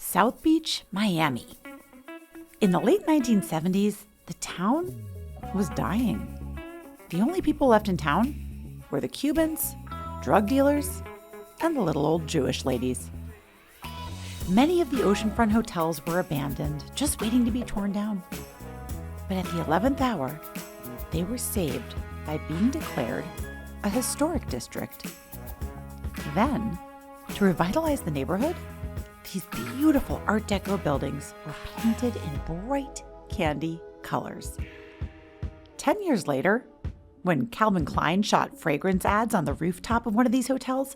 South Beach, Miami. In the late 1970s, the town was dying. The only people left in town were the Cubans, drug dealers, and the little old Jewish ladies. Many of the oceanfront hotels were abandoned, just waiting to be torn down. But at the 11th hour, they were saved by being declared a historic district. Then, to revitalize the neighborhood, these beautiful Art Deco buildings were painted in bright candy colors. 10 years later, when Calvin Klein shot fragrance ads on the rooftop of one of these hotels,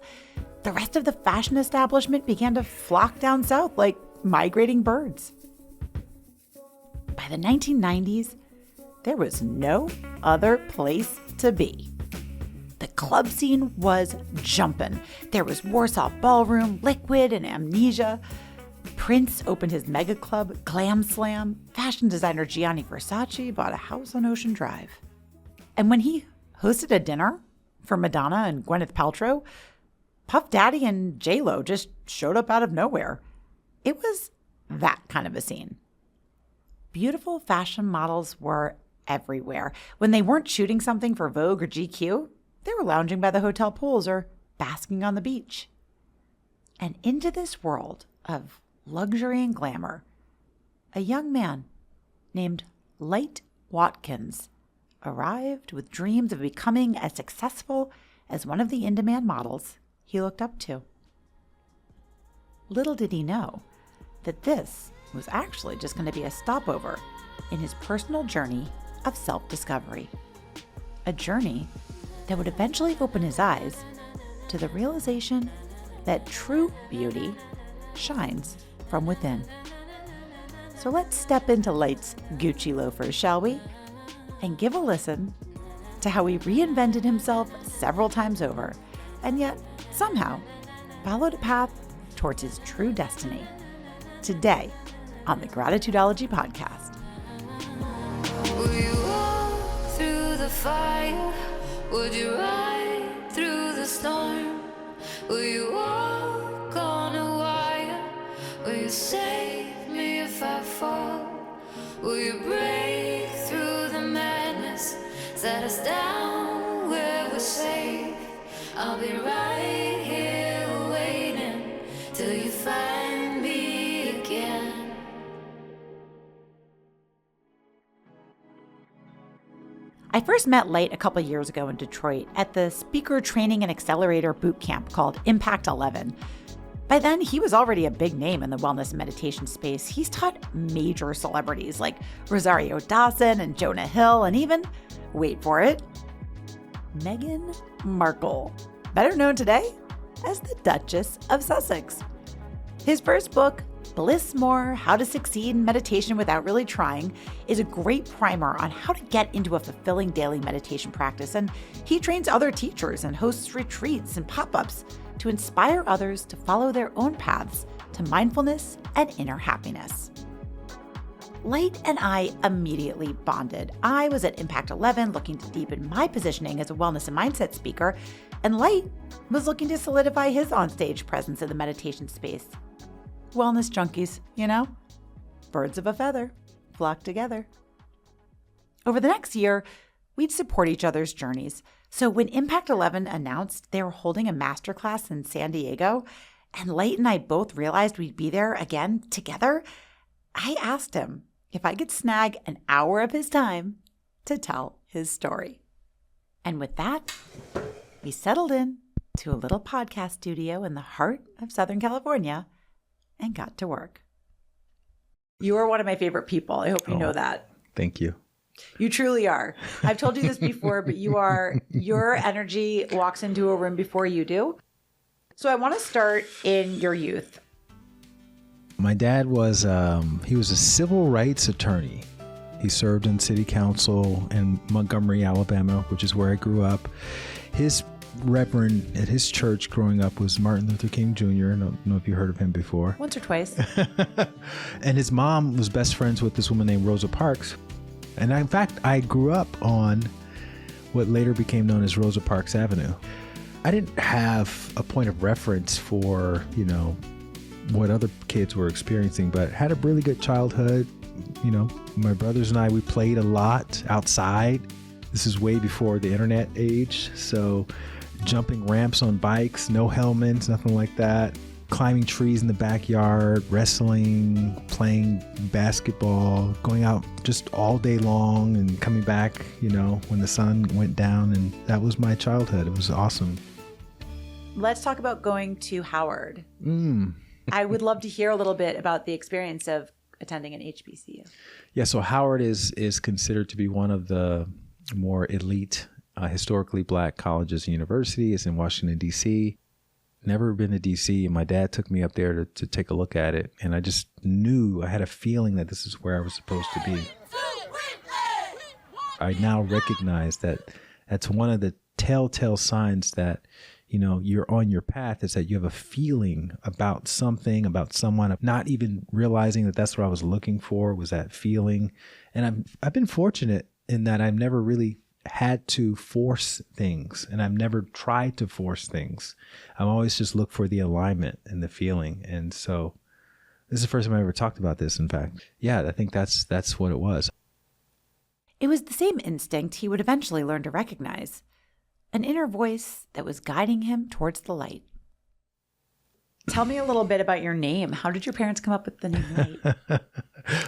the rest of the fashion establishment began to flock down south like migrating birds. By the 1990s, there was no other place to be. The club scene was jumping. There was Warsaw Ballroom, Liquid, and Amnesia. Prince opened his mega club, Glam Slam. Fashion designer Gianni Versace bought a house on Ocean Drive. And when he hosted a dinner for Madonna and Gwyneth Paltrow, Puff Daddy and J-Lo just showed up out of nowhere. It was that kind of a scene. Beautiful fashion models were everywhere. When they weren't shooting something for Vogue or GQ, they were lounging by the hotel pools or basking on the beach. And into this world of luxury and glamour, a young man named Light Watkins arrived with dreams of becoming as successful as one of the in-demand models he looked up to. Little did he know that this was actually just going to be a stopover in his personal journey of self-discovery. A journey that would eventually open his eyes to the realization that true beauty shines from within. So let's step into Light's Gucci loafers, shall we? And give a listen to how he reinvented himself several times over, and yet somehow followed a path towards his true destiny. Today on the Gratitudeology Podcast. Will you walk through the fire? Would you ride through the storm? Will you walk on a wire? Will you save me if I fall? Will you break through the madness? Set us down where we're safe. I'll be right here waiting till you find me again. I first met Light a couple years ago in Detroit at the Speaker Training and Accelerator Boot Camp called Impact 11. By then, he was already a big name in the wellness and meditation space. He's taught major celebrities like Rosario Dawson and Jonah Hill, and even, wait for it, Meghan Markle, better known today as the Duchess of Sussex. His first book, Bliss More: How to Succeed in Meditation Without Really Trying, is a great primer on how to get into a fulfilling daily meditation practice, and he trains other teachers and hosts retreats and pop-ups to inspire others to follow their own paths to mindfulness and inner happiness. Light and I immediately bonded. I was at Impact 11 looking to deepen my positioning as a wellness and mindset speaker, and Light was looking to solidify his onstage presence in the meditation space. Wellness junkies, you know? Birds of a feather flock together. Over the next year, we'd support each other's journeys. So when Impact 11 announced they were holding a masterclass in San Diego, and Light and I both realized we'd be there again together, I asked him if I could snag an hour of his time to tell his story. And with that, we settled in to a little podcast studio in the heart of Southern California and got to work. You are one of my favorite people. I hope you know that. Thank you. You truly are. I've told you this before, but your energy walks into a room before you do. So I want to start in your youth. My dad was, he was a civil rights attorney. He served in city council in Montgomery, Alabama, which is where I grew up. His reverend at his church growing up was Martin Luther King Jr. I don't know if you heard of him before. Once or twice. And his mom was best friends with this woman named Rosa Parks. And in fact, I grew up on what later became known as Rosa Parks Avenue. I didn't have a point of reference for, what other kids were experiencing, but had a really good childhood. You know, my brothers and I, we played a lot outside. This is way before the internet age. So jumping ramps on bikes, no helmets, nothing like that. Climbing trees in the backyard, wrestling, playing basketball, going out just all day long and coming back, you know, when the sun went down. And that was my childhood. It was awesome. Let's talk about going to Howard. I would love to hear a little bit about the experience of attending an HBCU. Yeah, so Howard is considered to be one of the more elite, historically Black colleges and universities in Washington, D.C. Never been to D.C. and my dad took me up there to take a look at it. And I just knew, I had a feeling that this is where I was supposed to be. I now recognize that that's one of the telltale signs that, you know, you're on your path, is that you have a feeling about something, about someone, not even realizing that that's what I was looking for, was that feeling. And I've been fortunate in that I've never really had to force things, and I've never tried to force things. I've always just looked for the alignment and the feeling. And so this is the first time I ever talked about this, in fact. Yeah, I think that's what it was. It was the same instinct he would eventually learn to recognize, an inner voice that was guiding him towards the light. Tell me a little bit about your name. How did your parents come up with the name Light?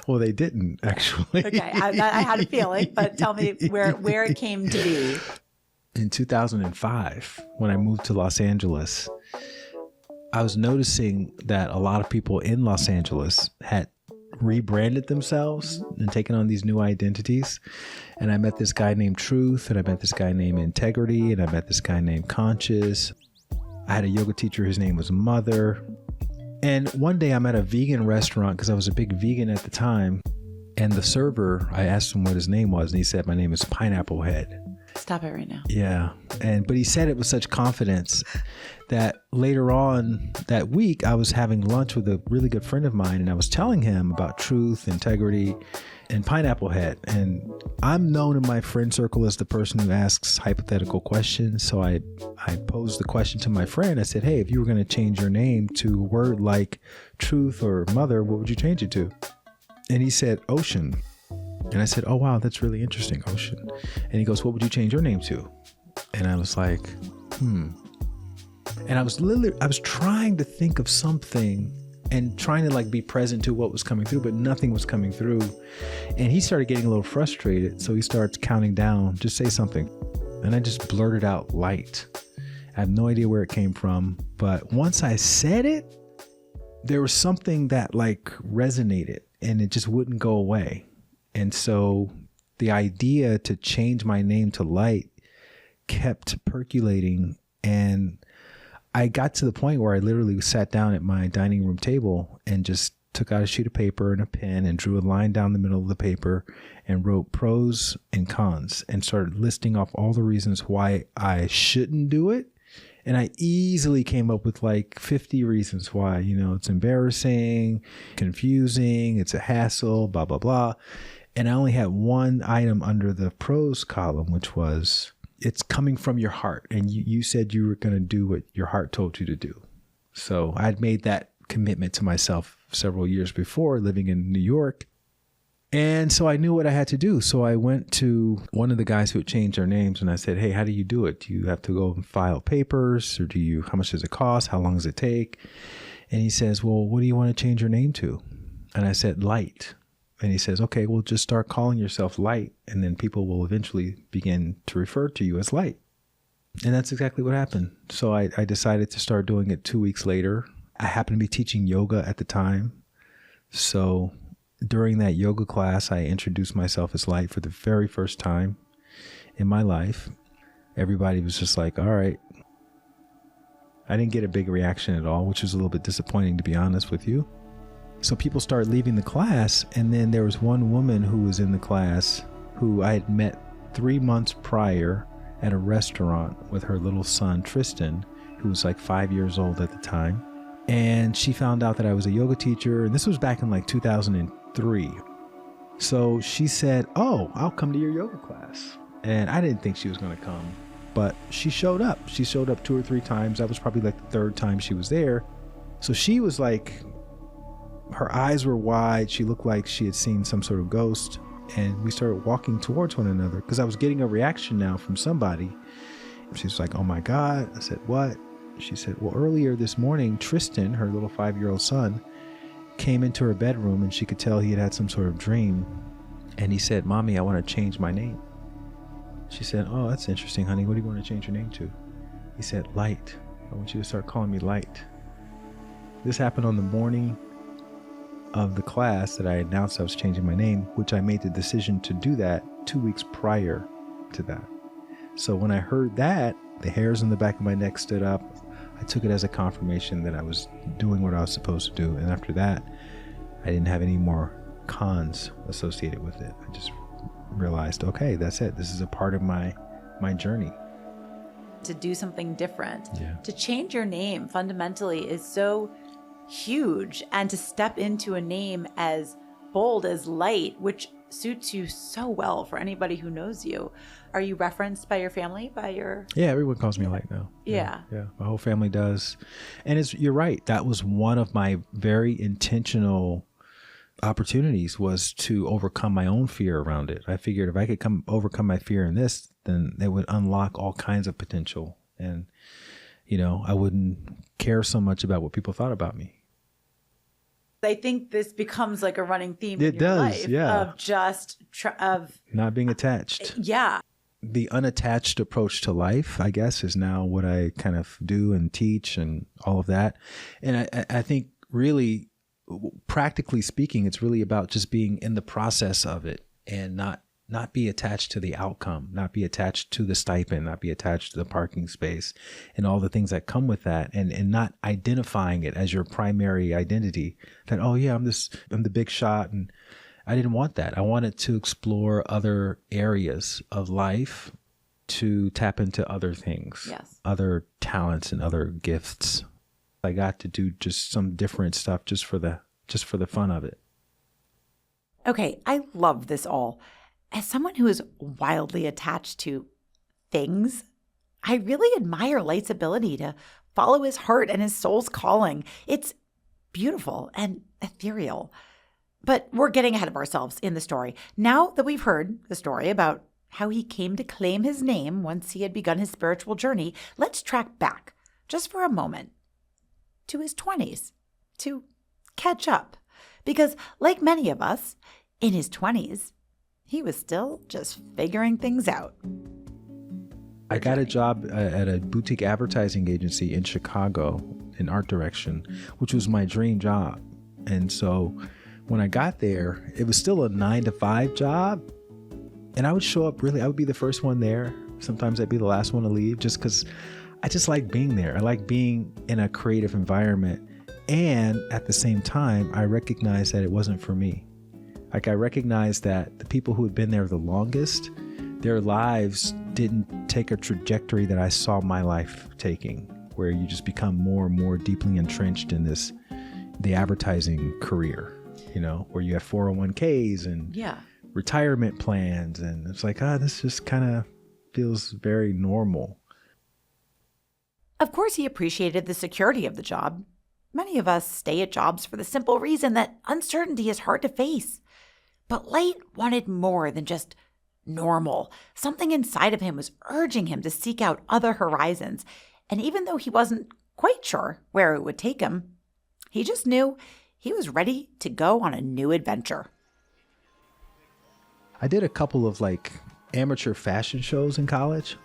Well, they didn't, actually. Okay, I had a feeling, but tell me where it came to be. In 2005, when I moved to Los Angeles, I was noticing that a lot of people in Los Angeles had rebranded themselves and taken on these new identities. And I met this guy named Truth, and I met this guy named Integrity, and I met this guy named Conscious. I had a yoga teacher, his name was Mother. And one day I'm at a vegan restaurant, because I was a big vegan at the time. And the server, I asked him what his name was, and he said, my name is Pineapple Head. Stop it right now. Yeah. But he said it with such confidence that later on that week, I was having lunch with a really good friend of mine, and I was telling him about Truth, Integrity, and Pineapple Head. And I'm known in my friend circle as the person who asks hypothetical questions. So I posed the question to my friend. I said, hey, if you were going to change your name to a word like Truth or Mother, what would you change it to? And he said, Ocean. And I said, oh, wow, that's really interesting, Ocean. And he goes, what would you change your name to? And I was like, And I was trying to think of something and trying to like be present to what was coming through, but nothing was coming through. And he started getting a little frustrated. So he starts counting down, just say something. And I just blurted out Light. I have no idea where it came from. But once I said it, there was something that like resonated and it just wouldn't go away. And so the idea to change my name to Light kept percolating. And I got to the point where I literally sat down at my dining room table and just took out a sheet of paper and a pen and drew a line down the middle of the paper and wrote pros and cons and started listing off all the reasons why I shouldn't do it. And I easily came up with like 50 reasons why, you know, it's embarrassing, confusing, it's a hassle, blah, blah, blah. And I only had one item under the pros column, which was, it's coming from your heart. And you said you were going to do what your heart told you to do. So I'd made that commitment to myself several years before, living in New York. And so I knew what I had to do. So I went to one of the guys who had changed their names and I said, hey, how do you do it? Do you have to go and file papers, or how much does it cost? How long does it take? And he says, well, what do you want to change your name to? And I said, Light. And he says, okay, well, just start calling yourself Light, and then people will eventually begin to refer to you as Light. And that's exactly what happened. So I decided to start doing it 2 weeks later. I happened to be teaching yoga at the time. So during that yoga class, I introduced myself as Light for the very first time in my life. Everybody was just like, all right. I didn't get a big reaction at all, which was a little bit disappointing, to be honest with you. So people started leaving the class, and then there was one woman who was in the class who I had met 3 months prior at a restaurant with her little son, Tristan, who was like 5 years old at the time. And she found out that I was a yoga teacher, and this was back in like 2003. So she said, oh, I'll come to your yoga class. And I didn't think she was going to come, but she showed up. She showed up 2 or 3 times. That was probably like the 3rd time she was there. So she was like, her eyes were wide. She looked like she had seen some sort of ghost. And we started walking towards one another because I was getting a reaction now from somebody. She's like, oh my God. I said, what? She said, well, earlier this morning, Tristan, her little 5-year-old son, came into her bedroom and she could tell he had had some sort of dream. And he said, Mommy, I want to change my name. She said, oh, that's interesting, honey. What do you want to change your name to? He said, Light. I want you to start calling me Light. This happened on the morning of the class that I announced I was changing my name, which I made the decision to do that 2 weeks prior to that. So when I heard that, the hairs on the back of my neck stood up. I took it as a confirmation that I was doing what I was supposed to do. And after that, I didn't have any more cons associated with it. I just realized, okay, that's it. This is a part of my journey. To do something different, Yeah. to change your name fundamentally is so huge. And to step into a name as bold as Light, which suits you so well for anybody who knows you. Are you referenced by your family, by your... Yeah, everyone calls me Light now. Yeah. Yeah, my whole family does. And you're right. That was one of my very intentional opportunities, was to overcome my own fear around it. I figured if I could overcome my fear in this, then it would unlock all kinds of potential. And, I wouldn't care so much about what people thought about me. I think this becomes like a running theme in It your does, life yeah. of just Not being attached. Yeah. The unattached approach to life, I guess, is now what I kind of do and teach and all of that. And I think really, practically speaking, it's really about just being in the process of it and not be attached to the outcome, not be attached to the stipend, not be attached to the parking space and all the things that come with that, and not identifying it as your primary identity that, oh yeah, I'm the big shot. And I didn't want that. I wanted to explore other areas of life, to tap into other things, Yes. other talents and other gifts. I got to do just some different stuff just for the fun of it. Okay, I love this all. As someone who is wildly attached to things, I really admire Light's ability to follow his heart and his soul's calling. It's beautiful and ethereal. But we're getting ahead of ourselves in the story. Now that we've heard the story about how he came to claim his name once he had begun his spiritual journey, let's track back just for a moment to his 20s to catch up. Because like many of us, in his 20s, he was still just figuring things out. I got a job at a boutique advertising agency in Chicago in art direction, which was my dream job. And so when I got there, it was still a 9-to-5 job. And I would show up I would be the first one there. Sometimes I'd be the last one to leave, just because I just like being there. I like being in a creative environment. And at the same time, I recognized that it wasn't for me. Like, I recognized that the people who had been there the longest, their lives didn't take a trajectory that I saw my life taking, where you just become more and more deeply entrenched in the advertising career, where you have 401ks and retirement plans. And it's like, this just kind of feels very normal. Of course, he appreciated the security of the job. Many of us stay at jobs for the simple reason that uncertainty is hard to face. But Light wanted more than just normal. Something inside of him was urging him to seek out other horizons. And even though he wasn't quite sure where it would take him, he just knew he was ready to go on a new adventure. I did a couple of amateur fashion shows in college.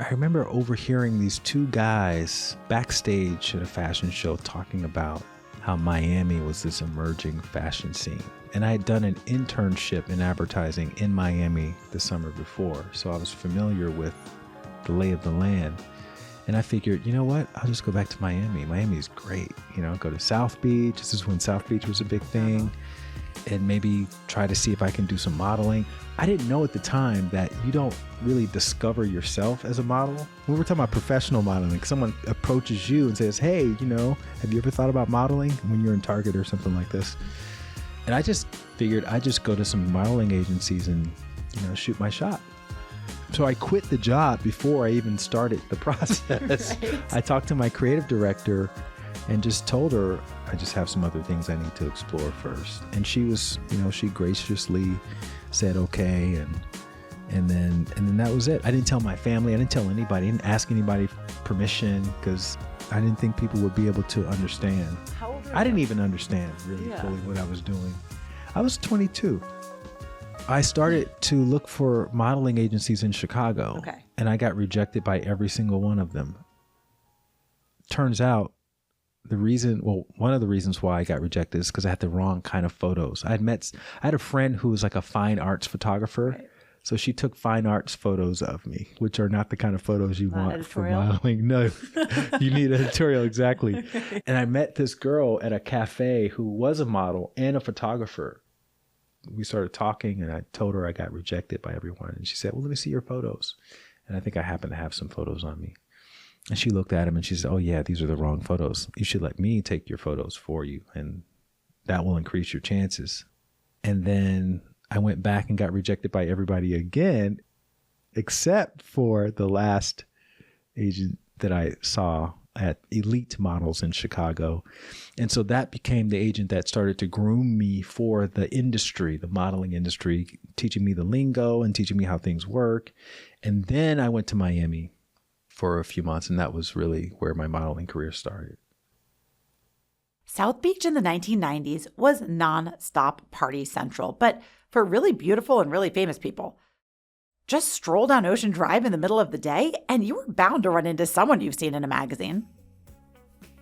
I remember overhearing these two guys backstage at a fashion show talking about how Miami was this emerging fashion scene. And I had done an internship in advertising in Miami the summer before, so I was familiar with the lay of the land. And I figured, you know what? I'll just go back to Miami. Miami's great. Go to South Beach. This is when South Beach was a big thing. And maybe try to see if I can do some modeling. I didn't know at the time that you don't really discover yourself as a model. When we're talking about professional modeling, someone approaches you and says, hey, have you ever thought about modeling, when you're in Target or something like this? And I just figured I'd just go to some modeling agencies and, shoot my shot. So I quit the job before I even started the process. Right. I talked to my creative director and just told her, I just have some other things I need to explore first. And she was, she graciously said, okay. And then that was it. I didn't tell my family. I didn't tell anybody. I didn't ask anybody permission because I didn't think people would be able to understand. How old I didn't even understand really fully what I was doing. I was 22. I started to look for modeling agencies in Chicago. Okay. And I got rejected by every single one of them. Turns out one of the reasons why I got rejected is because I had the wrong kind of photos. I had a friend who was like a fine arts photographer. Right. So she took fine arts photos of me, which are not the kind of photos you want editorial for modeling. No, you need editorial, exactly. And I met this girl at a cafe who was a model and a photographer. We started talking and I told her I got rejected by everyone. And she said, well, let me see your photos. And I think I happen to have some photos on me. And she looked at them and she said, oh yeah, these are the wrong photos. You should let me take your photos for you. And that will increase your chances. And then I went back and got rejected by everybody again, except for the last agent that I saw at Elite Models in Chicago. And so that became the agent that started to groom me for the industry, the modeling industry, teaching me the lingo and teaching me how things work. And then I went to Miami for a few months, and that was really where my modeling career started. South Beach in the 1990s was non-stop party central, but for really beautiful and really famous people. Just stroll down Ocean Drive in the middle of the day, and you were bound to run into someone you've seen in a magazine.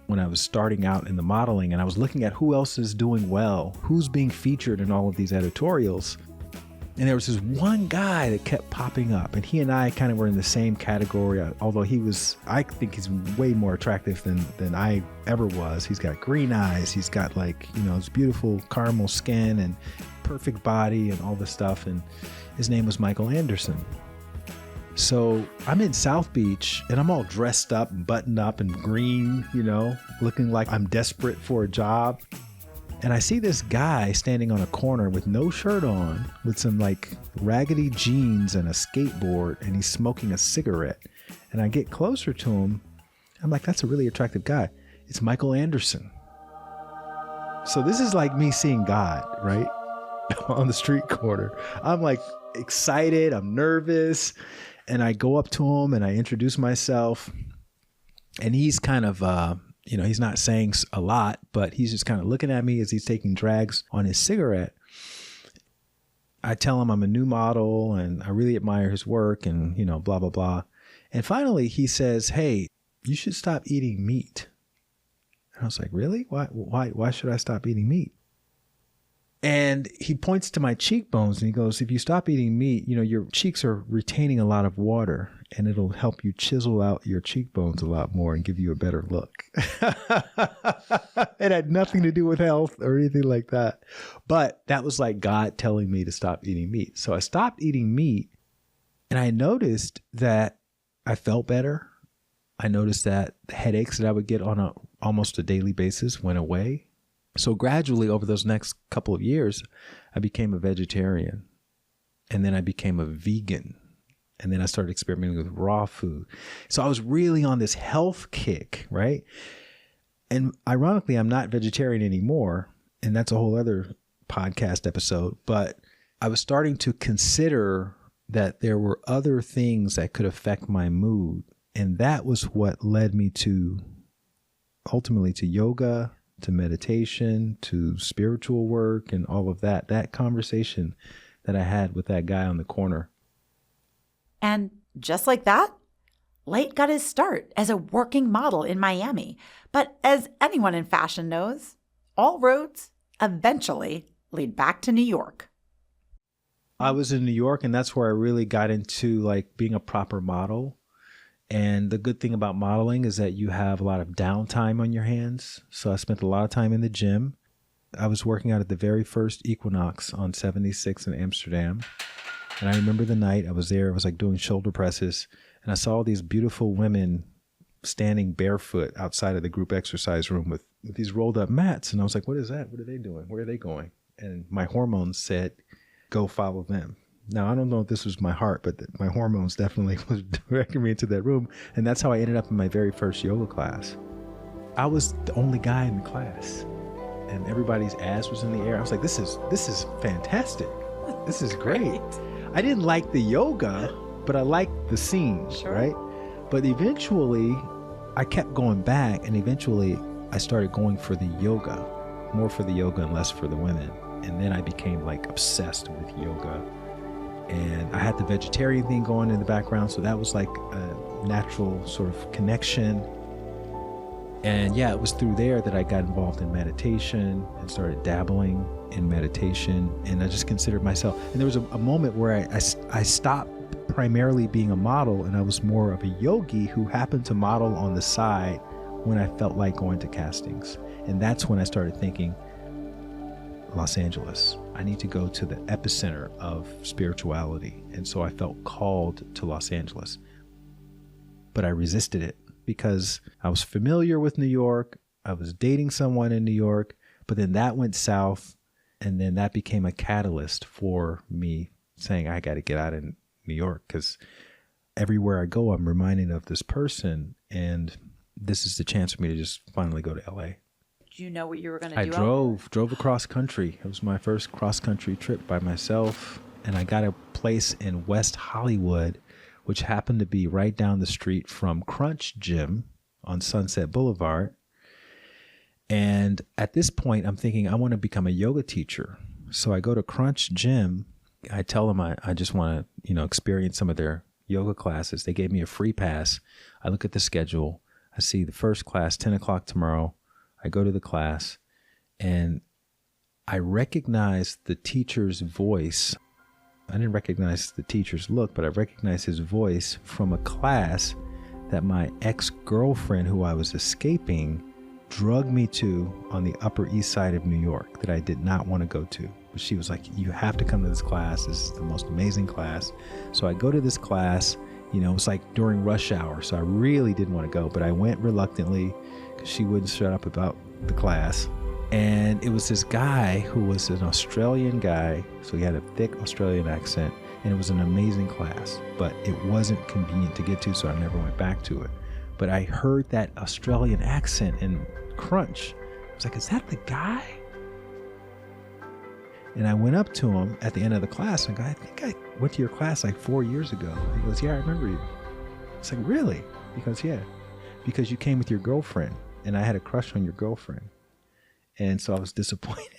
When I was starting out in the modeling and I was looking at who else is doing well, who's being featured in all of these editorials, and there was this one guy that kept popping up, and he and I kind of were in the same category, although I think he's way more attractive than I ever was. He's got green eyes, he's got this beautiful caramel skin and perfect body and all this stuff, and his name was Michael Anderson. So I'm in South Beach and I'm all dressed up and buttoned up and green, looking like I'm desperate for a job. And I see this guy standing on a corner with no shirt on, with some raggedy jeans and a skateboard, and he's smoking a cigarette. And I get closer to him. I'm like, that's a really attractive guy. It's Michael Anderson. So this is like me seeing God, right? On the street corner. I'm excited, I'm nervous, and I go up to him and I introduce myself, and he's kind of, he's not saying a lot, but he's just kind of looking at me as he's taking drags on his cigarette. I tell him I'm a new model and I really admire his work and, blah, blah, blah. And finally he says, hey, you should stop eating meat. And I was like, really? Why should I stop eating meat? And he points to my cheekbones and he goes, if you stop eating meat, your cheeks are retaining a lot of water and it'll help you chisel out your cheekbones a lot more and give you a better look. It had nothing to do with health or anything like that. But that was like God telling me to stop eating meat. So I stopped eating meat and I noticed that I felt better. I noticed that the headaches that I would get on almost a daily basis went away. So gradually over those next couple of years, I became a vegetarian, and then I became a vegan, and then I started experimenting with raw food. So I was really on this health kick, right? And ironically, I'm not vegetarian anymore, and that's a whole other podcast episode, but I was starting to consider that there were other things that could affect my mood, and that was what led me ultimately to yoga, to meditation, to spiritual work, and all of that. That conversation that I had with that guy on the corner. And just like that, Light got his start as a working model in Miami. But as anyone in fashion knows, all roads eventually lead back to New York. I was in New York, and that's where I really got into being a proper model. And the good thing about modeling is that you have a lot of downtime on your hands. So I spent a lot of time in the gym. I was working out at the very first Equinox on 76 in Amsterdam. And I remember the night I was there, I was doing shoulder presses. And I saw these beautiful women standing barefoot outside of the group exercise room with these rolled up mats. And I was like, what is that? What are they doing? Where are they going? And my hormones said, go follow them. Now, I don't know if this was my heart, but my hormones definitely was directing me into that room. And that's how I ended up in my very first yoga class. I was the only guy in the class, and everybody's ass was in the air. I was like, this is fantastic. This is great. I didn't like the yoga, but I liked the scene, right? But eventually, I kept going back, and eventually, I started going for the yoga, more for the yoga and less for the women. And then I became like obsessed with yoga. And I had the vegetarian thing going in the background, so that was like a natural sort of connection. And yeah, it was through there that I got involved in meditation and started dabbling in meditation. And I just considered myself. And there was a moment where I stopped primarily being a model, and I was more of a yogi who happened to model on the side when I felt like going to castings. And that's when I started thinking, Los Angeles, I need to go to the epicenter of spirituality. And so I felt called to Los Angeles. But I resisted it because I was familiar with New York. I was dating someone in New York, but then that went south. And then that became a catalyst for me saying, I got to get out of New York, because everywhere I go, I'm reminded of this person. And this is the chance for me to just finally go to LA. Did you know what you were going to do? I drove across country. It was my first cross-country trip by myself. And I got a place in West Hollywood, which happened to be right down the street from Crunch Gym on Sunset Boulevard. And at this point, I'm thinking I want to become a yoga teacher. So I go to Crunch Gym. I tell them I just want to, experience some of their yoga classes. They gave me a free pass. I look at the schedule. I see the first class, 10 o'clock tomorrow. I go to the class, and I recognize the teacher's voice. I didn't recognize the teacher's look, but I recognized his voice from a class that my ex-girlfriend, who I was escaping, drugged me to on the Upper East Side of New York that I did not want to go to. But she was like, you have to come to this class. This is the most amazing class. So I go to this class. It was like during rush hour, so I really didn't want to go, but I went reluctantly because she wouldn't shut up about the class. And it was this guy who was an Australian guy, so he had a thick Australian accent, and it was an amazing class, but it wasn't convenient to get to, so I never went back to it. But I heard that Australian accent in Crunch. I was like, is that the guy? And I went up to him at the end of the class and I go, I think I went to your class like 4 years ago. He goes, yeah, I remember you. It's like, really? He goes, yeah, because you came with your girlfriend and I had a crush on your girlfriend. And so I was disappointed.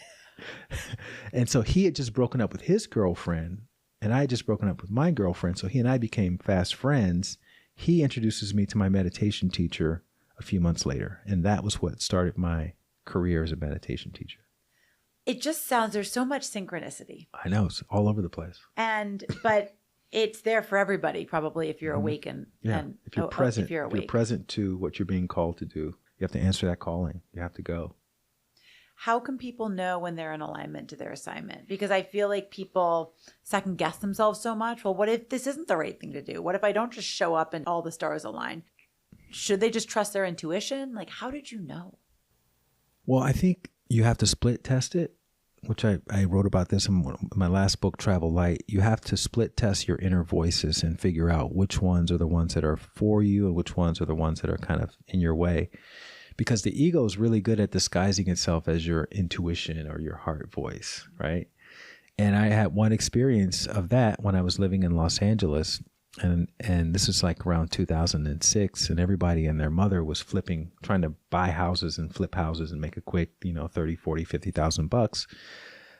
And so he had just broken up with his girlfriend and I had just broken up with my girlfriend. So he and I became fast friends. He introduces me to my meditation teacher a few months later. And that was what started my career as a meditation teacher. It just sounds, there's so much synchronicity. I know, it's all over the place. But it's there for everybody, probably, if you're awake and if you're present, if you're present to what you're being called to do, you have to answer that calling. You have to go. How can people know when they're in alignment to their assignment? Because I feel like people second guess themselves so much. Well, what if this isn't the right thing to do? What if I don't just show up and all the stars align? Should they just trust their intuition? Like, how did you know? Well, I think you have to split test it, which I wrote about this in my last book, Travel Light. You have to split test your inner voices and figure out which ones are the ones that are for you and which ones are the ones that are kind of in your way. Because the ego is really good at disguising itself as your intuition or your heart voice, right? And I had one experience of that when I was living in Los Angeles. And this was like around 2006, and everybody and their mother was trying to buy houses and flip houses and make a quick, 30, 40, 50,000 bucks.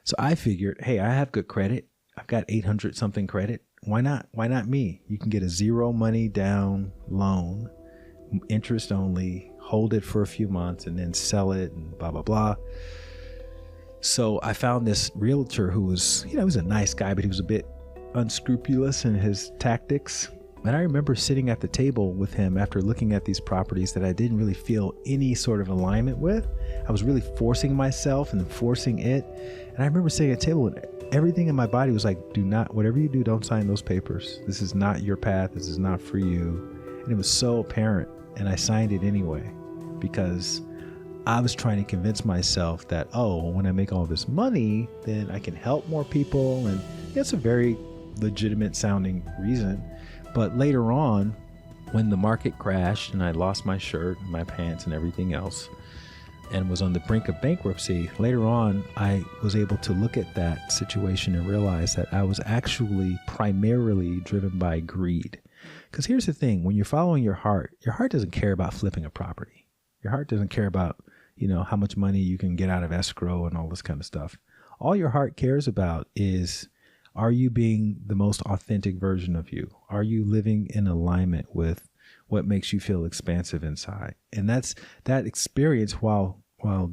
So I figured, hey, I have good credit. I've got 800 something credit. Why not? Why not me? You can get a zero money down loan, interest only, hold it for a few months and then sell it and blah, blah, blah. So I found this realtor who was, he was a nice guy, but he was a bit unscrupulous in his tactics. And I remember sitting at the table with him after looking at these properties that I didn't really feel any sort of alignment with. I was really forcing myself and forcing it. And I remember sitting at the table and everything in my body was like, whatever you do, don't sign those papers. This is not your path. This is not for you. And it was so apparent. And I signed it anyway because I was trying to convince myself that, when I make all this money, then I can help more people. And it's a very legitimate sounding reason. But later on, when the market crashed and I lost my shirt, my pants, and everything else, and was on the brink of bankruptcy, later on, I was able to look at that situation and realize that I was actually primarily driven by greed. Because here's the thing, when you're following your heart doesn't care about flipping a property. Your heart doesn't care about, how much money you can get out of escrow and all this kind of stuff. All your heart cares about is, are you being the most authentic version of you? Are you living in alignment with what makes you feel expansive inside? And that experience, while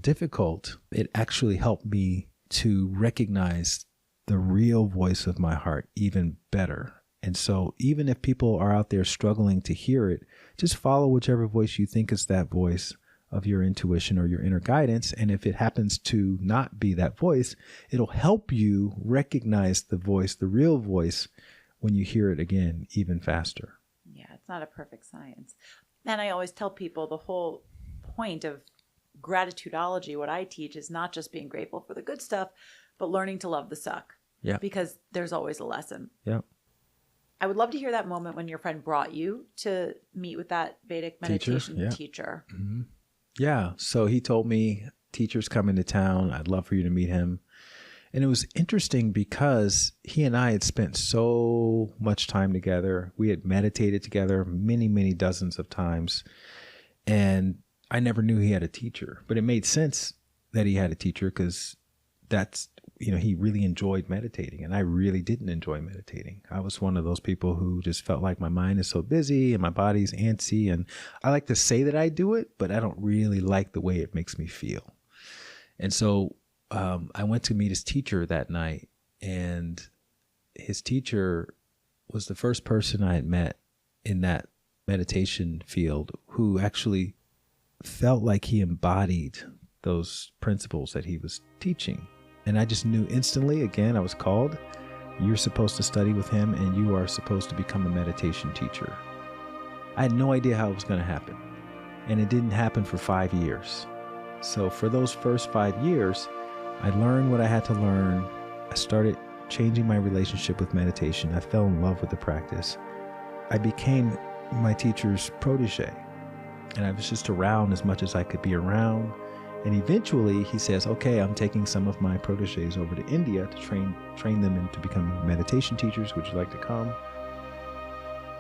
difficult, it actually helped me to recognize the real voice of my heart even better. And so even if people are out there struggling to hear it, just follow whichever voice you think is that voice of your intuition or your inner guidance. And if it happens to not be that voice, it'll help you recognize the voice, the real voice, when you hear it again, even faster. Yeah, it's not a perfect science. And I always tell people the whole point of gratitudology, what I teach, is not just being grateful for the good stuff, but learning to love the suck. Yeah. Because there's always a lesson. Yeah. I would love to hear that moment when your friend brought you to meet with that Vedic meditation teacher. Mm-hmm. Yeah. So he told me, teacher's coming to town. I'd love for you to meet him. And it was interesting because he and I had spent so much time together. We had meditated together many, many dozens of times. And I never knew he had a teacher, but it made sense that he had a teacher because that's, he really enjoyed meditating, and I really didn't enjoy meditating. I was one of those people who just felt like my mind is so busy and my body's antsy, and I like to say that I do it, but I don't really like the way it makes me feel. And so I went to meet his teacher that night, and his teacher was the first person I had met in that meditation field who actually felt like he embodied those principles that he was teaching. And I just knew instantly, again, I was called. You're supposed to study with him, and you are supposed to become a meditation teacher. I had no idea how it was going to happen. And it didn't happen for 5 years. So for those first 5 years, I learned what I had to learn. I started changing my relationship with meditation. I fell in love with the practice. I became my teacher's protege. And I was just around as much as I could be around. And eventually he says, okay, I'm taking some of my proteges over to India to train them into becoming meditation teachers. Would you like to come?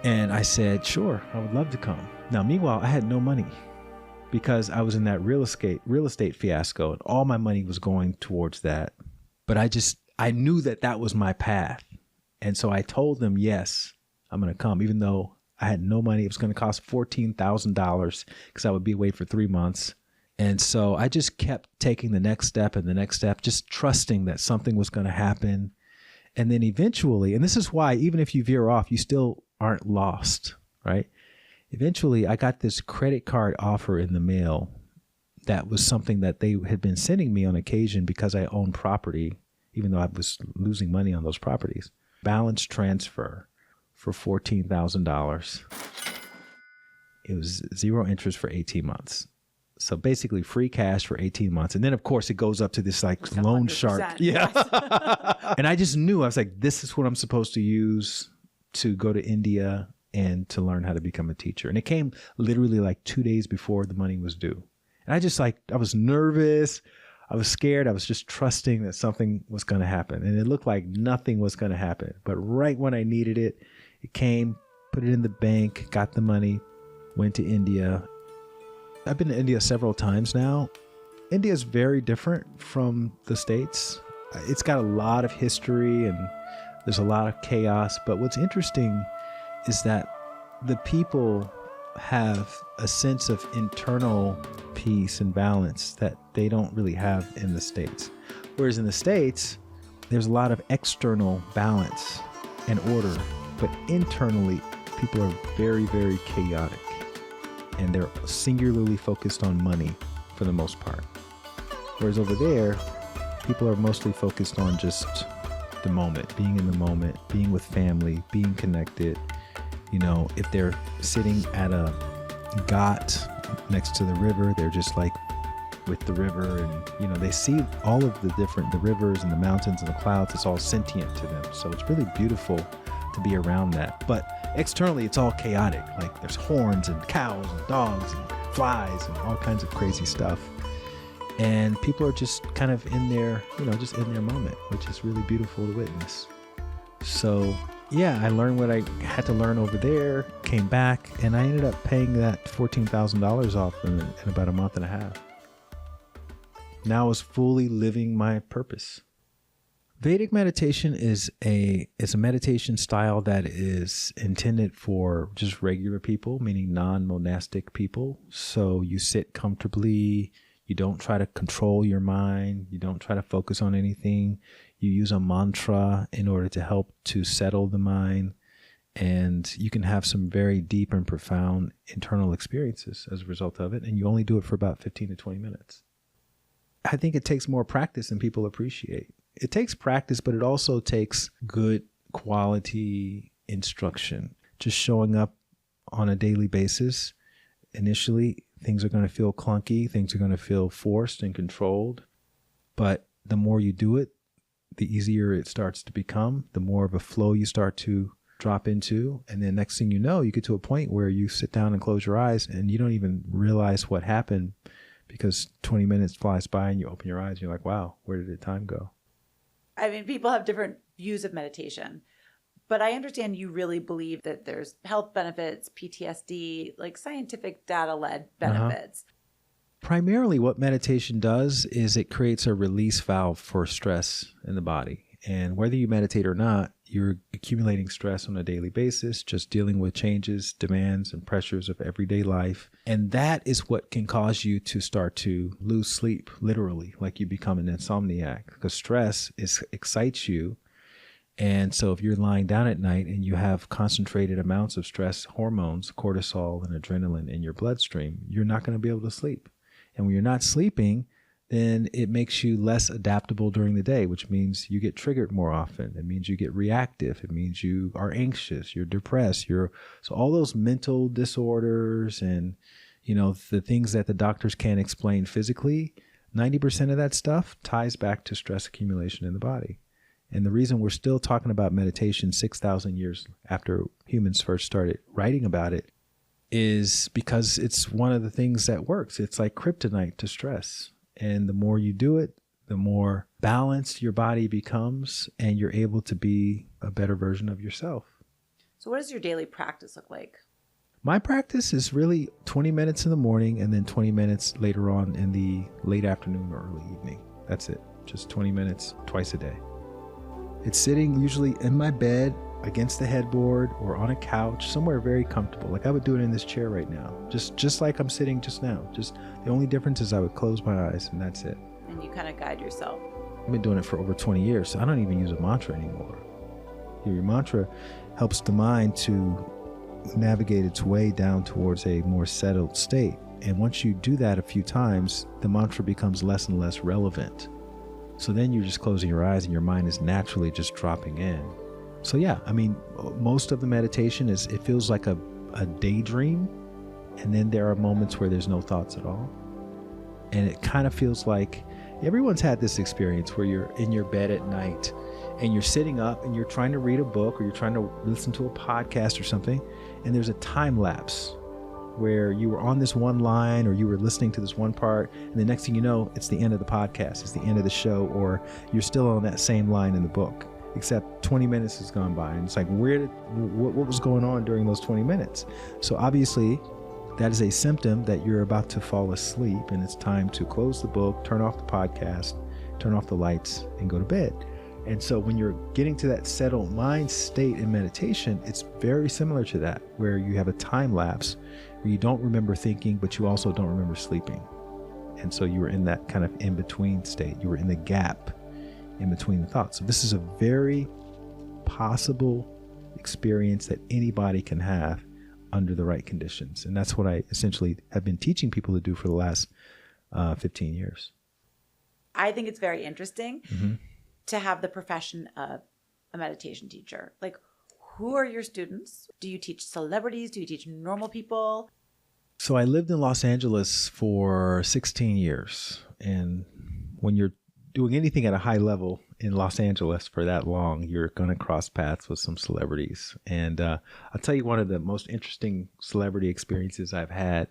And I said, sure, I would love to come. Now, meanwhile, I had no money because I was in that real estate fiasco, and all my money was going towards that. But I knew that was my path. And so I told them, yes, I'm going to come, even though I had no money. It was going to cost $14,000 because I would be away for 3 months. And so I just kept taking the next step and the next step, just trusting that something was going to happen. And then eventually, and this is why even if you veer off, you still aren't lost, right? Eventually, I got this credit card offer in the mail that was something that they had been sending me on occasion because I owned property, even though I was losing money on those properties. Balance transfer for $14,000. It was 0 interest for 18 months. So basically free cash for 18 months. And then, of course, it goes up to this like loan shark. Yeah. Yes. And I just knew, I was like, this is what I'm supposed to use to go to India and to learn how to become a teacher. And it came literally like 2 days before the money was due. And I was nervous. I was scared. I was just trusting that something was going to happen. And it looked like nothing was going to happen. But right when I needed it, it came, put it in the bank, got the money, went to India. I've been to India several times now. India is very different from the States. It's got a lot of history and there's a lot of chaos. But what's interesting is that the people have a sense of internal peace and balance that they don't really have in the States. Whereas in the States, there's a lot of external balance and order, but internally, people are very, very chaotic. And they're singularly focused on money for the most part. Whereas over there, people are mostly focused on just the moment, being in the moment, being with family, being connected. If they're sitting at a ghat next to the river, they're just like with the river, and they see all of the rivers and the mountains and the clouds. It's all sentient to them. So it's really beautiful to be around that. But externally, it's all chaotic. Like there's horns and cows and dogs and flies and all kinds of crazy stuff. And people are just kind of in their, just in their moment, which is really beautiful to witness. So yeah, I learned what I had to learn over there, came back, and I ended up paying that $14,000 off in about a month and a half. Now I was fully living my purpose. Vedic meditation is a meditation style that is intended for just regular people, meaning non-monastic people. So you sit comfortably. You don't try to control your mind. You don't try to focus on anything. You use a mantra in order to help to settle the mind. And you can have some very deep and profound internal experiences as a result of it. And you only do it for about 15 to 20 minutes. I think it takes more practice than people appreciate. It takes practice, but it also takes good quality instruction. Just showing up on a daily basis. Initially, things are going to feel clunky. Things are going to feel forced and controlled. But the more you do it, the easier it starts to become, the more of a flow you start to drop into. And then next thing you know, you get to a point where you sit down and close your eyes and you don't even realize what happened because 20 minutes flies by and you open your eyes and you're like, wow, where did the time go? I mean, people have different views of meditation, but I understand you really believe that there's health benefits, PTSD, like scientific data-led benefits. Primarily what meditation does is it creates a release valve for stress in the body. And whether you meditate or not, you're accumulating stress on a daily basis, just dealing with changes, demands, and pressures of everyday life. And that is what can cause you to start to lose sleep, literally, like you become an insomniac, because stress excites you. And so if you're lying down at night and you have concentrated amounts of stress hormones, cortisol and adrenaline in your bloodstream, you're not going to be able to sleep. And when you're not sleeping, then it makes you less adaptable during the day, which means you get triggered more often. It means you get reactive. It means you are anxious, you're depressed, so all those mental disorders and, the things that the doctors can't explain physically, 90% of that stuff ties back to stress accumulation in the body. And the reason we're still talking about meditation 6,000 years after humans first started writing about it is because it's one of the things that works. It's like kryptonite to stress. And the more you do it, the more balanced your body becomes and you're able to be a better version of yourself. So what does your daily practice look like? My practice is really 20 minutes in the morning and then 20 minutes later on in the late afternoon or early evening. That's it. Just 20 minutes twice a day. It's sitting usually in my bed against the headboard or on a couch, somewhere very comfortable. Like I would do it in this chair right now, just like I'm sitting just now. Just the only difference is I would close my eyes and that's it. And you kind of guide yourself. I've been doing it for over 20 years, so I don't even use a mantra anymore. Your mantra helps the mind to navigate its way down towards a more settled state. And once you do that a few times, the mantra becomes less and less relevant. So then you're just closing your eyes and your mind is naturally just dropping in. So yeah, I mean, most of the meditation it feels like a daydream. And then there are moments where there's no thoughts at all. And it kind of feels like everyone's had this experience where you're in your bed at night and you're sitting up and you're trying to read a book or you're trying to listen to a podcast or something. And there's a time lapse where you were on this one line or you were listening to this one part. And the next thing you know, it's the end of the podcast. It's the end of the show, or you're still on that same line in the book, except 20 minutes has gone by. And it's like, what was going on during those 20 minutes? So obviously that is a symptom that you're about to fall asleep and it's time to close the book, turn off the podcast, turn off the lights and go to bed. And so when you're getting to that settled mind state in meditation, it's very similar to that, where you have a time lapse where you don't remember thinking, but you also don't remember sleeping. And so you were in that kind of in-between state. You were in the gap in between the thoughts. So this is a very possible experience that anybody can have under the right conditions. And that's what I essentially have been teaching people to do for the last 15 years. I think it's very interesting to have the profession of a meditation teacher. Like, who are your students? Do you teach celebrities? Do you teach normal people? So I lived in Los Angeles for 16 years. And when you're doing anything at a high level in Los Angeles for that long, you're going to cross paths with some celebrities. And I'll tell you one of the most interesting celebrity experiences I've had,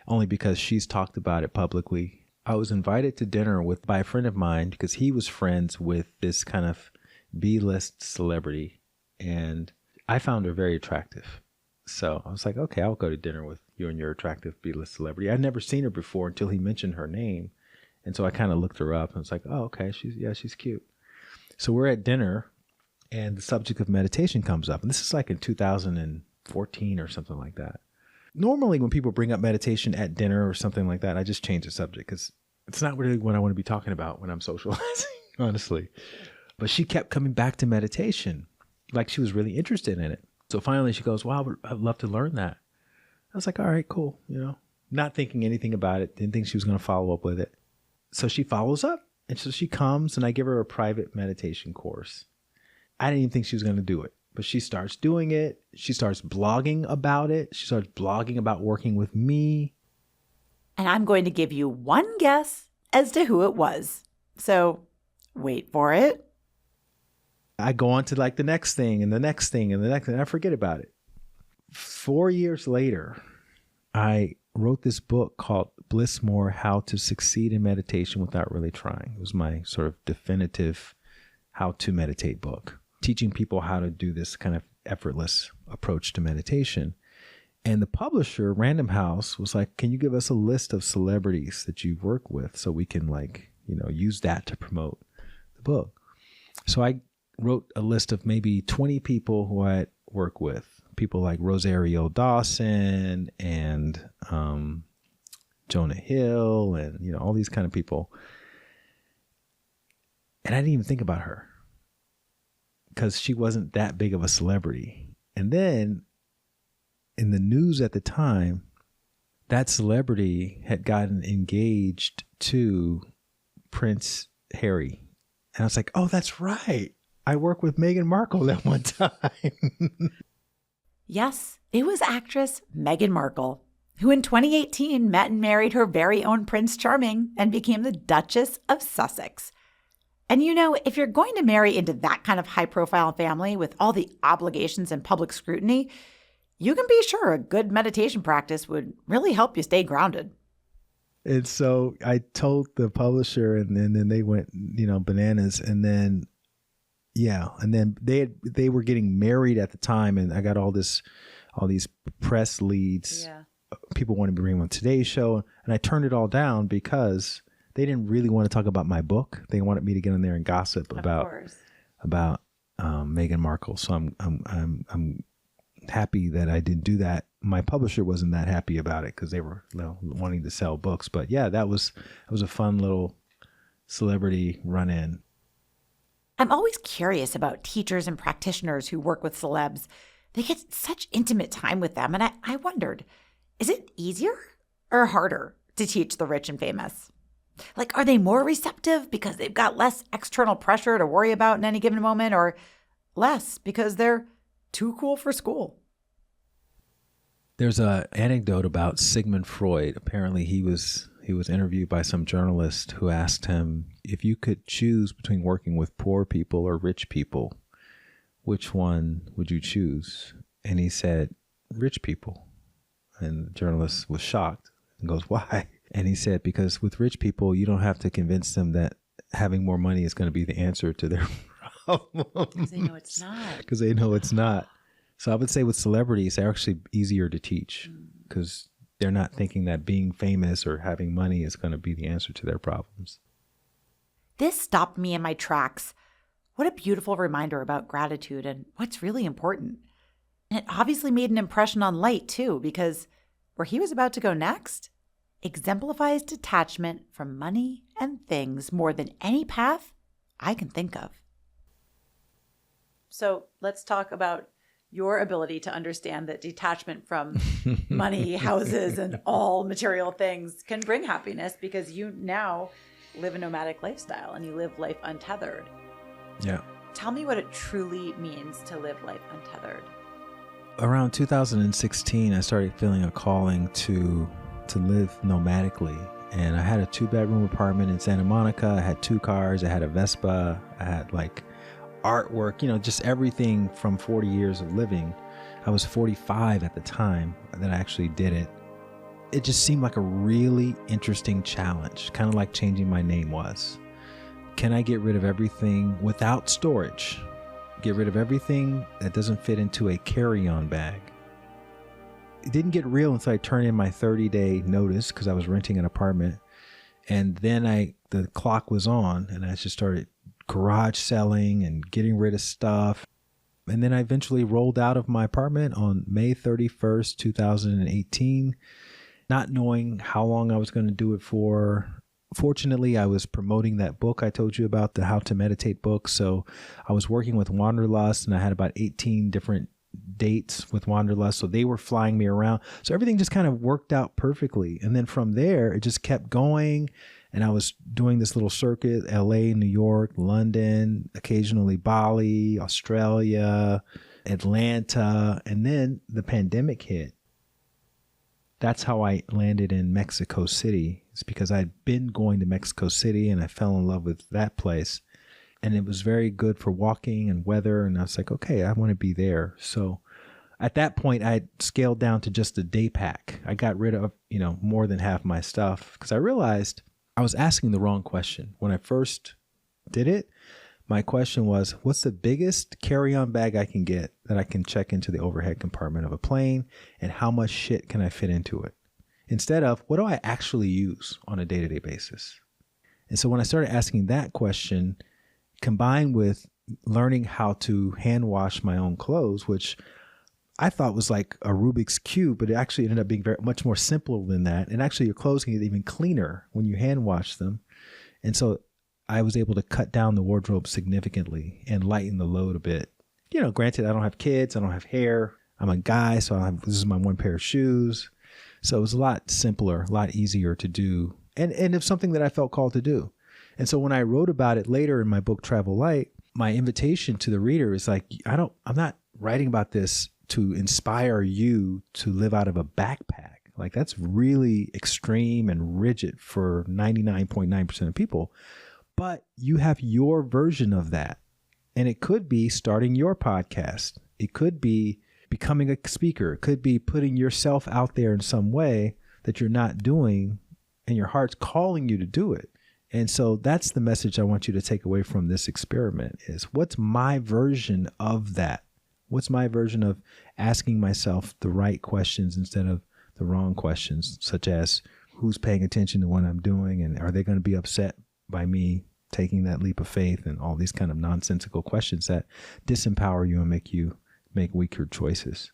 only because she's talked about it publicly. I was invited to dinner by a friend of mine because he was friends with this kind of B-list celebrity, and I found her very attractive. So I was like, okay, I'll go to dinner with you and your attractive B-list celebrity. I'd never seen her before until he mentioned her name. And so I kind of looked her up and was like, oh, okay, she's cute. So we're at dinner and the subject of meditation comes up. And this is like in 2014 or something like that. Normally when people bring up meditation at dinner or something like that, I just change the subject because it's not really what I want to be talking about when I'm socializing, honestly. But she kept coming back to meditation, like she was really interested in it. So finally she goes, wow, I'd love to learn that. I was like, all right, cool. Not thinking anything about it. Didn't think she was going to follow up with it. So she follows up. And so she comes and I give her a private meditation course. I didn't even think she was going to do it, but she starts doing it. She starts blogging about it. She starts blogging about working with me. And I'm going to give you one guess as to who it was. So wait for it. I go on to like the next thing and the next thing and the next thing, and I forget about it. 4 years later, I wrote this book called Bliss More: How to Succeed in Meditation Without Really Trying. It was my sort of definitive how to meditate book, teaching people how to do this kind of effortless approach to meditation. And the publisher, Random House, was like, can you give us a list of celebrities that you work with so we can use that to promote the book? So I wrote a list of maybe 20 people who I work with. People like Rosario Dawson and Jonah Hill and, all these kind of people. And I didn't even think about her because she wasn't that big of a celebrity. And then in the news at the time, that celebrity had gotten engaged to Prince Harry. And I was like, oh, that's right. I worked with Meghan Markle at one time. Yes, it was actress Meghan Markle, who in 2018 met and married her very own Prince Charming and became the Duchess of Sussex. And if you're going to marry into that kind of high-profile family with all the obligations and public scrutiny, you can be sure a good meditation practice would really help you stay grounded. And so I told the publisher, and then they went, bananas. And then, and then they were getting married at the time, and I got all these press leads. Yeah. People wanted to bring me on Today's Show, and I turned it all down because they didn't really want to talk about my book. They wanted me to get in there and gossip about Meghan Markle. So I'm happy that I didn't do that. My publisher wasn't that happy about it because they were wanting to sell books. But yeah, that was a fun little celebrity run-in. I'm always curious about teachers and practitioners who work with celebs. They get such intimate time with them, and I wondered, is it easier or harder to teach the rich and famous? Like, are they more receptive because they've got less external pressure to worry about in any given moment, or less because they're too cool for school? There's an anecdote about Sigmund Freud. Apparently he was interviewed by some journalist who asked him, if you could choose between working with poor people or rich people, which one would you choose? And he said, rich people. And the journalist was shocked and goes, why? And he said, because with rich people, you don't have to convince them that having more money is going to be the answer to their problem. Because they know it's not. Because they know it's not. So I would say with celebrities, they're actually easier to teach because they're not thinking that being famous or having money is going to be the answer to their problems. This stopped me in my tracks. What a beautiful reminder about gratitude and what's really important. And it obviously made an impression on Light, too, because where he was about to go next exemplifies detachment from money and things more than any path I can think of. So let's talk about your ability to understand that detachment from money, houses, and all material things can bring happiness because you now live a nomadic lifestyle and you live life untethered. Yeah. Tell me what it truly means to live life untethered. Around 2016, I started feeling a calling to live nomadically. And I had a 2-bedroom apartment in Santa Monica. I had 2 cars. I had a Vespa. I had like artwork, just everything from 40 years of living. I was 45 at the time that I actually did it. It just seemed like a really interesting challenge, kind of like changing my name was. Can I get rid of everything without storage? Get rid of everything that doesn't fit into a carry-on bag? It didn't get real until I turned in my 30-day notice because I was renting an apartment. And then the clock was on and I just started garage selling and getting rid of stuff. And then I eventually rolled out of my apartment on May 31st, 2018, not knowing how long I was going to do it for. Fortunately, I was promoting that book I told you about, the How to Meditate book. So I was working with Wanderlust and I had about 18 different dates with Wanderlust. So they were flying me around. So everything just kind of worked out perfectly. And then from there, it just kept going. And I was doing this little circuit, LA, New York, London, occasionally Bali, Australia, Atlanta. And then the pandemic hit. That's how I landed in Mexico City. It's because I'd been going to Mexico City and I fell in love with that place. And it was very good for walking and weather. And I was like, okay, I want to be there. So at that point, I scaled down to just a day pack. I got rid of, more than half my stuff because I realized I was asking the wrong question. When I first did it, my question was, what's the biggest carry-on bag I can get that I can check into the overhead compartment of a plane, and how much shit can I fit into it? Instead of, what do I actually use on a day-to-day basis? And so when I started asking that question, combined with learning how to hand wash my own clothes, which I thought was like a Rubik's Cube, but it actually ended up being much more simple than that. And actually your clothes can get even cleaner when you hand wash them. And so I was able to cut down the wardrobe significantly and lighten the load a bit. Granted, I don't have kids. I don't have hair. I'm a guy, so this is my one pair of shoes. So it was a lot simpler, a lot easier to do. And it's something that I felt called to do. And so when I wrote about it later in my book, Travel Light, my invitation to the reader is like, I'm not writing about this to inspire you to live out of a backpack. Like that's really extreme and rigid for 99.9% of people. But you have your version of that. And it could be starting your podcast. It could be becoming a speaker. It could be putting yourself out there in some way that you're not doing and your heart's calling you to do it. And so that's the message I want you to take away from this experiment is, what's my version of that? What's my version of asking myself the right questions instead of the wrong questions, such as who's paying attention to what I'm doing and are they going to be upset by me taking that leap of faith, and all these kind of nonsensical questions that disempower you and make you make weaker choices.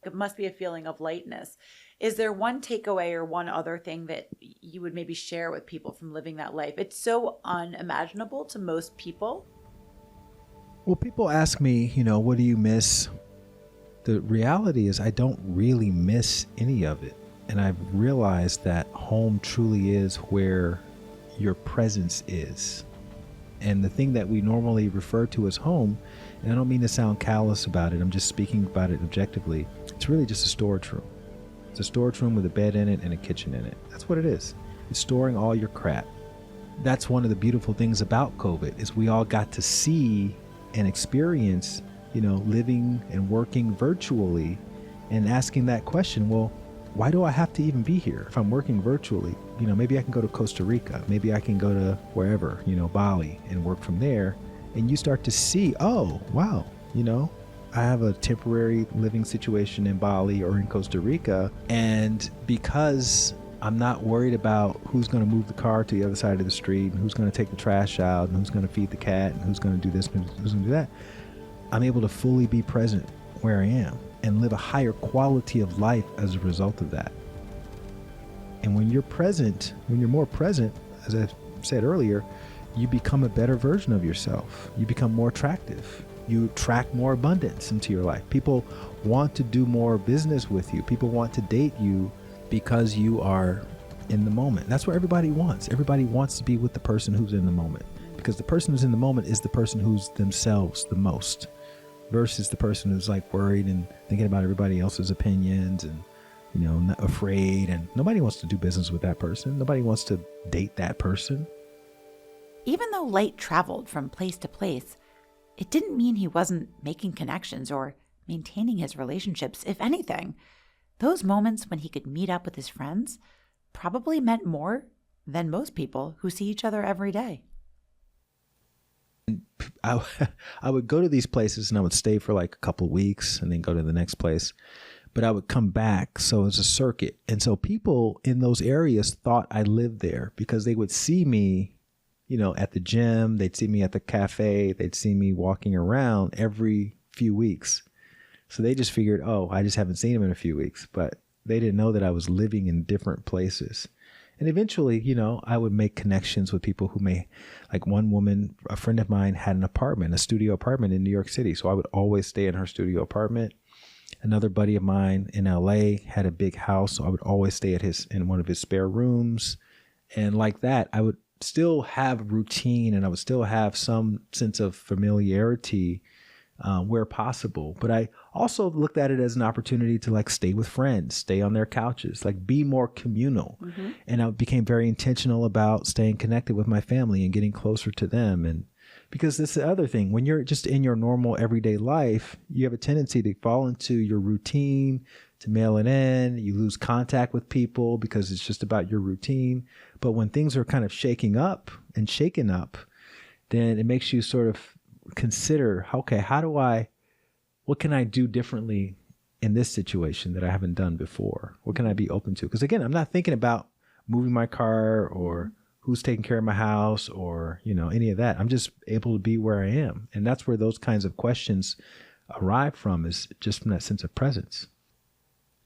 It must be a feeling of lightness. Is there one takeaway or one other thing that you would maybe share with people from living that life? It's so unimaginable to most people. Well, people ask me, what do you miss? The reality is I don't really miss any of it. And I've realized that home truly is where your presence is. And the thing that we normally refer to as home, and I don't mean to sound callous about it, I'm just speaking about it objectively, it's really just a storage room. It's a storage room with a bed in it and a kitchen in it. That's what it is. It's storing all your crap. That's one of the beautiful things about COVID is we all got to see and experience, living and working virtually and asking that question, well, why do I have to even be here if I'm working virtually? Maybe I can go to Costa Rica. Maybe I can go to wherever, Bali, and work from there. And you start to see, oh, wow, I have a temporary living situation in Bali or in Costa Rica. And because I'm not worried about who's going to move the car to the other side of the street and who's going to take the trash out and who's going to feed the cat and who's going to do this and who's going to do that, I'm able to fully be present where I am and live a higher quality of life as a result of that. And when you're more present, as I said earlier, you become a better version of yourself. You become more attractive. You attract more abundance into your life. People want to do more business with you. People want to date you because you are in the moment. That's what everybody wants. Everybody wants to be with the person who's in the moment, because the person who's in the moment is the person who's themselves the most, versus the person who's like worried and thinking about everybody else's opinions and not afraid, and nobody wants to do business with that person. Nobody wants to date that person. Even though Light traveled from place to place, it didn't mean he wasn't making connections or maintaining his relationships. If anything, those moments when he could meet up with his friends probably meant more than most people who see each other every day. I would go to these places and I would stay for like a couple of weeks and then go to the next place. But I would come back. So it's a circuit. And so people in those areas thought I lived there because they would see me, at the gym. They'd see me at the cafe. They'd see me walking around every few weeks. So they just figured, oh, I just haven't seen him in a few weeks. But they didn't know that I was living in different places. And eventually, I would make connections with people who like one woman, a friend of mine had an apartment, a studio apartment in New York City. So I would always stay in her studio apartment. Another buddy of mine in LA had a big house. So I would always stay in one of his spare rooms. And like that, I would still have a routine and I would still have some sense of familiarity where possible. But I also looked at it as an opportunity to like stay with friends, stay on their couches, like be more communal. Mm-hmm. And I became very intentional about staying connected with my family and getting closer to them. And because this is the other thing, when you're just in your normal everyday life, you have a tendency to fall into your routine, to mail it in. You lose contact with people because it's just about your routine. But when things are kind of shaken up, then it makes you sort of consider, okay, what can I do differently in this situation that I haven't done before? What can I be open to? Because again, I'm not thinking about moving my car or who's taking care of my house or, any of that. I'm just able to be where I am. And that's where those kinds of questions arrive from, is just from that sense of presence.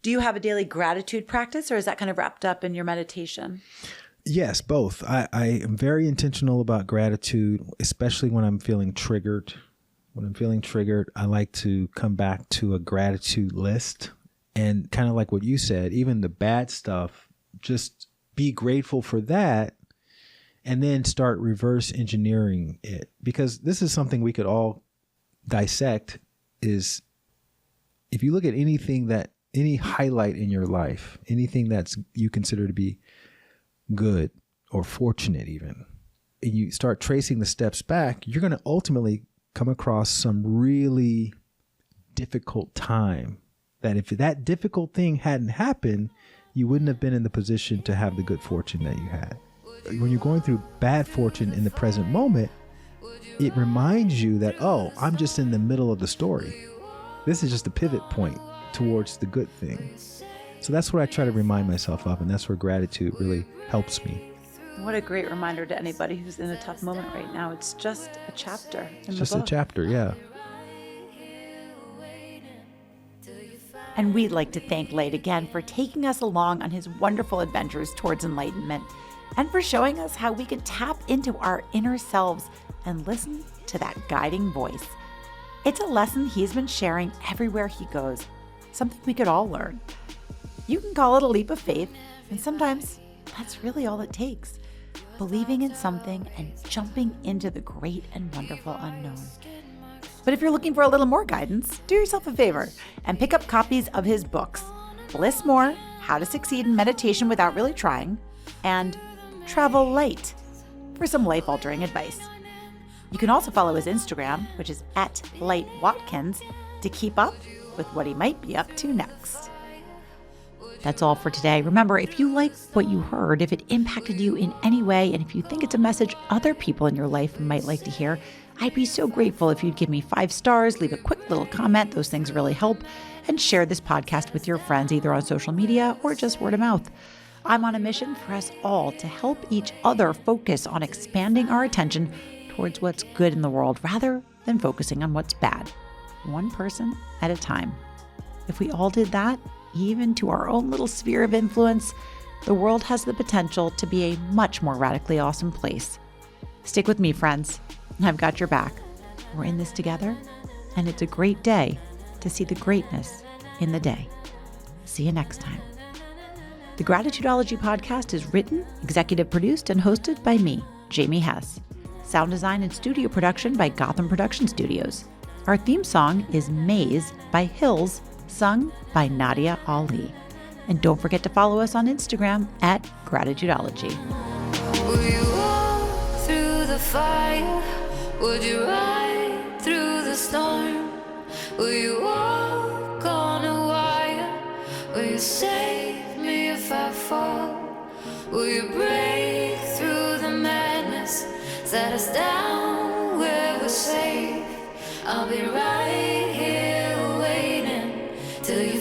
Do you have a daily gratitude practice, or is that kind of wrapped up in your meditation? Yes, both. I am very intentional about gratitude, especially when I'm feeling triggered. When I'm feeling triggered, I like to come back to a gratitude list and kind of like what you said, even the bad stuff, just be grateful for that and then start reverse engineering it. Because this is something we could all dissect, is if you look at any highlight in your life, anything that's you consider to be good or fortunate even, and you start tracing the steps back, you're going to ultimately come across some really difficult time that if that difficult thing hadn't happened, you wouldn't have been in the position to have the good fortune that you had. When you're going through bad fortune in the present moment, it reminds you that, oh, I'm just in the middle of the story. This is just a pivot point towards the good thing. So that's what I try to remind myself of, and that's where gratitude really helps me. What a great reminder to anybody who's in a tough moment right now. It's just a chapter in the book. Just a chapter, yeah. And we'd like to thank Light again for taking us along on his wonderful adventures towards enlightenment, and for showing us how we can tap into our inner selves and listen to that guiding voice. It's a lesson he's been sharing everywhere he goes, something we could all learn. You can call it a leap of faith, and sometimes that's really all it takes. Believing in something and jumping into the great and wonderful unknown. But if you're looking for a little more guidance, do yourself a favor and pick up copies of his books, Bliss More, How to Succeed in Meditation Without Really Trying, and Travel Light, for some life-altering advice. You can also follow his Instagram, which is @LightWatkins, to keep up with what he might be up to next. That's all for today. Remember, if you like what you heard, if it impacted you in any way, and if you think it's a message other people in your life might like to hear, I'd be so grateful if you'd give me 5 stars, leave a quick little comment. Those things really help. And share this podcast with your friends, either on social media or just word of mouth. I'm on a mission for us all to help each other focus on expanding our attention towards what's good in the world rather than focusing on what's bad, one person at a time. If we all did that, even to our own little sphere of influence, the world has the potential to be a much more radically awesome place. Stick with me, friends. I've got your back. We're in this together, and it's a great day to see the greatness in the day. See you next time. The Gratitudeology podcast is written, executive produced, and hosted by me, Jamie Hess. Sound design and studio production by Gotham Production Studios. Our theme song is Maze by Hills, sung by Nadia Ali. And don't forget to follow us on Instagram at Gratitudeology. Will you walk through the fire? Would you ride through the storm? Will you walk on a wire? Will you save me if I fall? Will you break through the madness? Set us down where we're safe. I'll be right here waiting till you